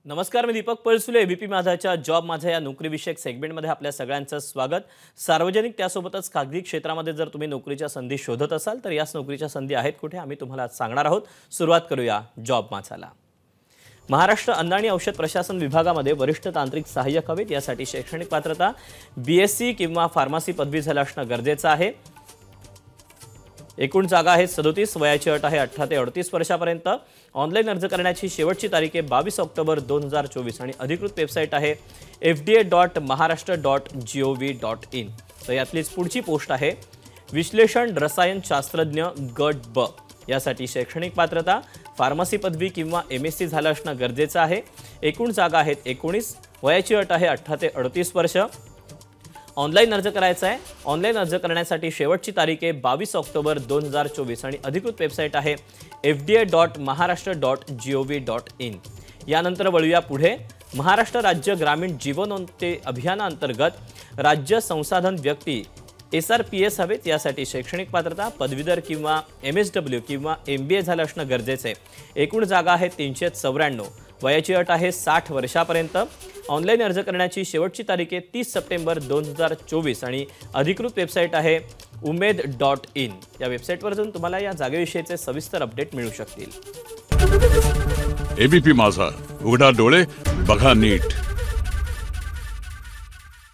नमस्कार, मी Deepak Palsule. ABP माझाच्या job माझा या नोकरीविषयक सेगमेंटमध्ये आपल्या सगळ्यांचं स्वागत. सार्वजनिक त्यासोबतच खासगी क्षेत्रामध्ये जर तुम्ही नोकरीच्या संधी शोधत असाल तर याच नोकरीच्या संधी आहेत कुठे आम्ही तुम्हाला आज सांगणार आहोत. सुरुवात करूया जॉब माझाला. महाराष्ट्र अन्न आणि औषध प्रशासन विभागामध्ये वरिष्ठ तांत्रिक सहाय्यक हवेत. यासाठी शैक्षणिक पात्रता BSc किंवा फार्मसी पदवी झालं असणं गरजेचं आहे. एकूण जागा आहेत 37. वयाची अट आहे 18 ते 38 वर्षापर्यंत. ऑनलाईन अर्ज करण्याची शेवटची तारीख आहे 22 ऑक्टोबर 2024 आणि अधिकृत वेबसाईट आहे fda.maharashtra.gov.in. तर यातलीच पुढची पोस्ट आहे विश्लेषण रसायन शास्त्रज्ञ गट ब. यासाठी शैक्षणिक पात्रता फार्मसी पदवी किंवा MSc झालं असणं गरजेचं आहे. एकूण जागा आहेत 19. वयाची अट आहे 18 ते 38 वर्ष. ऑनलाईन अर्ज करायचा आहे. ऑनलाईन अर्ज करण्यासाठी शेवटची तारीख आहे 22 ऑक्टोबर 2024 आणि अधिकृत वेबसाईट आहे fda.maharashtra.gov.in. यानंतर वळूया पुढे. महाराष्ट्र राज्य ग्रामीण जीवनोन्नती अभियानांतर्गत राज्य संसाधन व्यक्ती SRPS हवेत. यासाठी शैक्षणिक पात्रता पदवीधर किंवा MSW किंवा MBA झालं असणं गरजेचं आहे. एकूण जागा आहेत 394. वयाची अट आहे 60 वर्षापर्यंत. ऑनलाईन अर्ज करण्याची शेवटची तारीख आहे 30 सप्टेंबर 2024 आणि अधिकृत वेबसाईट आहे umed.in. या वेबसाईटवर जाऊन तुम्हाला या जागेविषयीचे सविस्तर अपडेट मिळू शकतील. एबीपी माझा, उघडा डोळे बघा नीट.